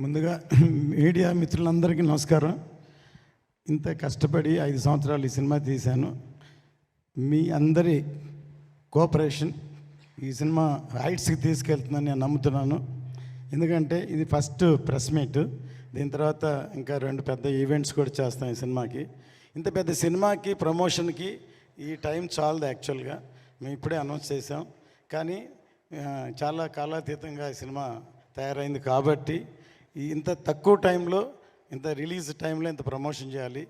ముందుగా మీడియా మిత్రులందరికీ నమస్కారం. ఇంత కష్టపడి 5 సంవత్సరాలు ఈ సినిమా తీశాను. మీ అందరి కోఆపరేషన్ ఈ సినిమా హైట్స్కి తీసుకెళ్తుందని నేను నమ్ముతున్నాను. ఎందుకంటే ఇది ఫస్ట్ ప్రెస్ మీట్. దీని తర్వాత ఇంకా 2 పెద్ద ఈవెంట్స్ కూడా చేస్తాం ఈ సినిమాకి. ఇంత పెద్ద సినిమాకి ప్రమోషన్కి ఈ టైం చాలదు. యాక్చువల్గా మేము ఇప్పుడే అనౌన్స్ చేసాం, కానీ చాలా కాలాతీతంగా ఈ సినిమా తయారైంది కాబట్టి ఇంత తక్కువ టైంలో, ఇంత రిలీజ్ టైంలో ఇంత ప్రమోషన్ చేయాలి.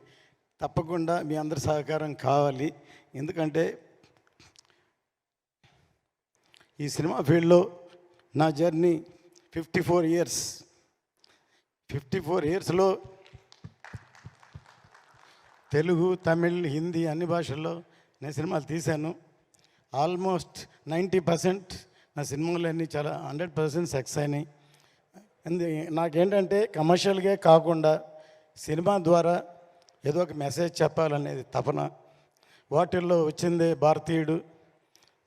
తప్పకుండా మీ అందరి సహకారం కావాలి. ఎందుకంటే ఈ సినిమా ఫీల్డ్లో నా జర్నీ 54 ఇయర్స్. 54 ఇయర్స్లో తెలుగు, తమిళ్, హిందీ అన్ని భాషల్లో నేను సినిమాలు తీశాను. ఆల్మోస్ట్ 90% నా సినిమాలన్నీ చాలా 100% సక్సెస్ అయినాయి. నాకేంటంటే కమర్షియల్గా కాకుండా సినిమా ద్వారా ఏదో ఒక మెసేజ్ చెప్పాలనేది తపన. వాటిల్లో వచ్చిందే భారతీయుడు,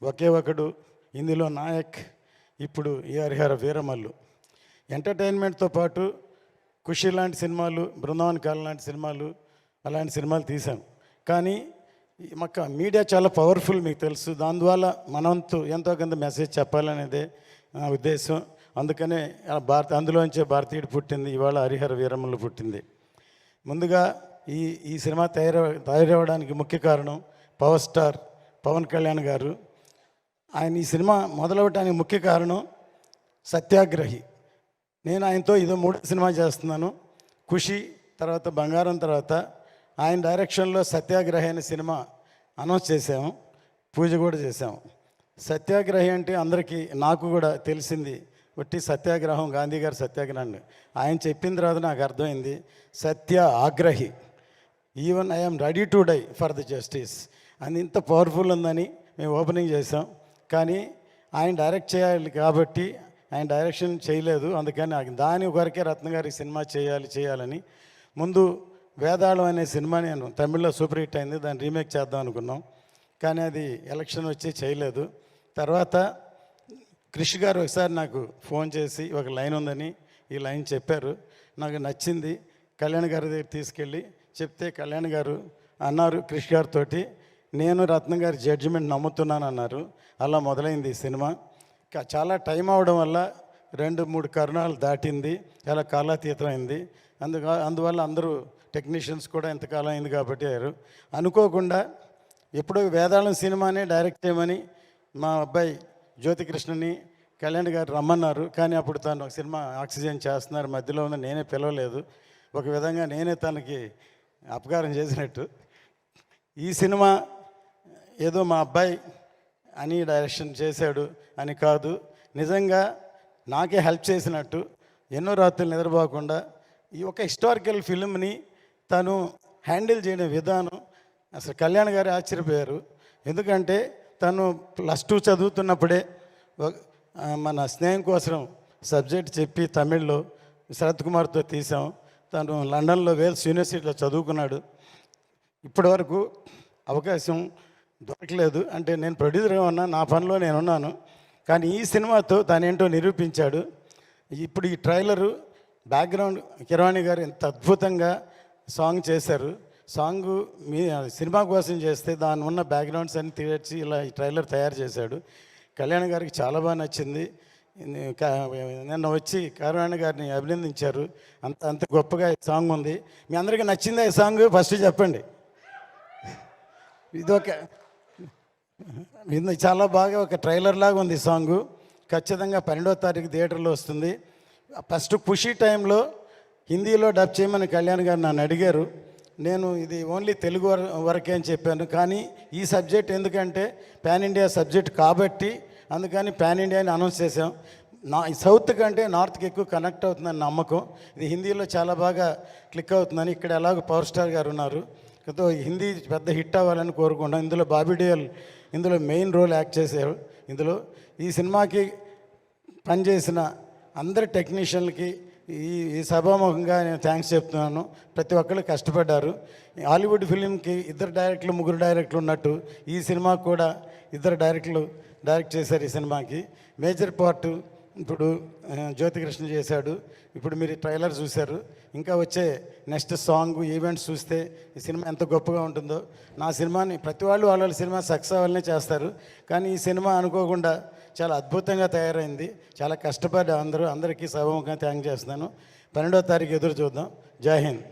ఒకే ఒకడు, ఇందులో నాయక్, ఇప్పుడు ఈ హరిహర వీరమల్లు. ఎంటర్టైన్మెంట్తో పాటు ఖుషి లాంటి సినిమాలు, బృందావన్ కాలం లాంటి సినిమాలు, అలాంటి సినిమాలు తీసాం. కానీ మాకు మీడియా చాలా పవర్ఫుల్, మీకు తెలుసు. దానివల్ల మనంతు ఎంతో కొంత మెసేజ్ చెప్పాలనేదే నా ఉద్దేశం. అందుకనే అందులోంచే భారతీయుడు పుట్టింది, ఇవాళ హరిహర వీరమల్లు పుట్టింది. ముందుగా ఈ సినిమా తయారవడానికి ముఖ్య కారణం పవర్ స్టార్ పవన్ కళ్యాణ్ గారు. ఆయన ఈ సినిమా మొదలవడానికి ముఖ్య కారణం సత్యాగ్రహి. నేను ఆయనతో ఇదో 3వ సినిమా చేస్తున్నాను. ఖుషి తర్వాత బంగారం తర్వాత ఆయన డైరెక్షన్లో సత్యాగ్రహి అనే సినిమా అనౌన్స్ చేసాము, పూజ కూడా చేసాము. సత్యాగ్రహి అంటే అందరికీ, నాకు కూడా తెలిసింది ఒట్టి సత్యాగ్రహం, గాంధీ గారి సత్యాగ్రహాన్ని. ఆయన చెప్పిన తర్వాత నాకు అర్థమైంది Satyagrahi. Even I'm ready to die for the justice అని ఇంత పవర్ఫుల్ ఉందని మేము ఓపెనింగ్ చేసాం. కానీ ఆయన డైరెక్ట్ చేయాలి కాబట్టి ఆయన డైరెక్షన్ చేయలేదు. అందుకని దాని వరకే రత్న గారి సినిమా చేయాలని ముందు వేదాళం అనే సినిమా నేను తమిళ్లో సూపర్ హిట్ అయింది, దాన్ని రీమేక్ చేద్దాం అనుకున్నాం. కానీ అది ఎలక్షన్ వచ్చి చేయలేదు. తర్వాత కృషి గారు ఒకసారి నాకు ఫోన్ చేసి ఒక లైన్ ఉందని ఈ లైన్ చెప్పారు. నాకు నచ్చింది. కళ్యాణ్ గారి దగ్గర తీసుకెళ్ళి చెప్తే కళ్యాణ్ గారు అన్నారు కృషి గారితో, నేను రత్న గారి జడ్జిమెంట్ నమ్ముతున్నాను అన్నారు. అలా మొదలైంది ఈ సినిమా. చాలా టైం అవడం వల్ల 2-3 కరుణాలు దాటింది, చాలా కాలాతీతమైంది. అందువల్ల అందరూ టెక్నీషియన్స్ కూడా ఎంతకాలం అయింది కాబట్టి అయ్యారు. అనుకోకుండా ఎప్పుడో వేదాళం సినిమానే డైరెక్ట్ చేయమని మా అబ్బాయి జ్యోతికృష్ణని కళ్యాణ్ గారు రమ్మన్నారు. కానీ అప్పుడు తను ఒక సినిమా ఆక్సిజన్ చేస్తున్నారు, మధ్యలో ఉన్న నేనే పిలవలేదు. ఒక విధంగా నేనే తనకి అపకారం చేసినట్టు. ఈ సినిమా ఏదో మా అబ్బాయి అని డైరెక్షన్ చేశాడు అని కాదు, నిజంగా నాకే హెల్ప్ చేసినట్టు. ఎన్నో రాత్రులు నిద్రపోకుండా ఈ ఒక హిస్టారికల్ ఫిల్మ్ని తను హ్యాండిల్ చేయడం విధానం అసలు కళ్యాణ్ గారు ఆశ్చర్యపోయారు. ఎందుకంటే తను +2 చదువుతున్నప్పుడే మన స్నేహం కోసం సబ్జెక్ట్ చెప్పి తమిళ్లో శరత్ కుమార్తో తీసాం. తను లండన్లో వేల్స్ యూనివర్సిటీలో చదువుకున్నాడు. ఇప్పటి వరకు అవకాశం దొరకలేదు. అంటే నేను ప్రొడ్యూసర్గా ఉన్నా, నా పనిలో నేనున్నాను. కానీ ఈ సినిమాతో తనేంటో నిరూపించాడు. ఇప్పుడు ఈ ట్రైలరు బ్యాక్గ్రౌండ్ కిరవాణి గారు ఎంత అద్భుతంగా సాంగ్ చేశారు. సాంగ్ సినిమా కోసం చేస్తే దాని ఉన్న బ్యాక్గ్రౌండ్స్ అన్ని తీర్చి ఇలా ఈ ట్రైలర్ తయారు చేశాడు. కళ్యాణ్ గారికి చాలా బాగా నచ్చింది. నిన్న వచ్చి కిరవాణి గారిని అభినందించారు. అంత గొప్పగా ఈ సాంగ్ ఉంది. మీ అందరికీ నచ్చిందా ఈ సాంగ్? ఫస్ట్ చెప్పండి. ఇది చాలా బాగా ఒక ట్రైలర్ లాగా ఉంది ఈ సాంగు. ఖచ్చితంగా 12వ తారీఖు థియేటర్లో వస్తుంది. ఫస్ట్ ఖుషి టైంలో హిందీలో డబ్ చేయమని కళ్యాణ్ గారు నన్ను అడిగారు. నేను ఇది ఓన్లీ తెలుగు వరకే అని చెప్పాను. కానీ ఈ సబ్జెక్ట్ ఎందుకంటే పాన్ ఇండియా సబ్జెక్ట్ కాబట్టి అందుకని పాన్ ఇండియా అని అనౌన్స్ చేసాం. సౌత్ కంటే నార్త్కి ఎక్కువ కనెక్ట్ అవుతుందని నమ్మకం. ఇది హిందీలో చాలా బాగా క్లిక్ అవుతుందని. ఇక్కడ ఎలాగో పవర్ స్టార్ గారు ఉన్నారు, హిందీ పెద్ద హిట్ అవ్వాలని కోరుకుంటాం. ఇందులో బాబీ డియోల్ ఇందులో మెయిన్ రోల్ యాక్ట్ చేశారు. ఇందులో ఈ సినిమాకి పనిచేసిన అందరి టెక్నీషియన్లకి ఈ సభాముఖంగా నేను థ్యాంక్స్ చెప్తున్నాను. ప్రతి ఒక్కళ్ళు కష్టపడ్డారు. హాలీవుడ్ ఫిలింకి 2 డైరెక్టర్లు 3 డైరెక్టర్లు ఉన్నట్టు ఈ సినిమాకు కూడా 2 డైరెక్టర్లు డైరెక్ట్ చేశారు. ఈ సినిమాకి మేజర్ పార్ట్ ఇప్పుడు జ్యోతికృష్ణ చేశాడు. ఇప్పుడు మీరు ట్రైలర్ చూశారు. ఇంకా వచ్చే నెక్స్ట్ సాంగ్ ఈవెంట్స్ చూస్తే ఈ సినిమా ఎంత గొప్పగా ఉంటుందో. నా సినిమాని ప్రతి వాళ్ళు వాళ్ళ సినిమా సక్సెస్ అవ్వాలనే చేస్తారు, కానీ ఈ సినిమా అనుకోకుండా చాలా అద్భుతంగా తయారైంది. చాలా కష్టపడి అందరికీ సభముఖంగా థ్యాంక్ చేస్తున్నాను. 12వ తారీఖు ఎదురు చూద్దాం. జై హింద్.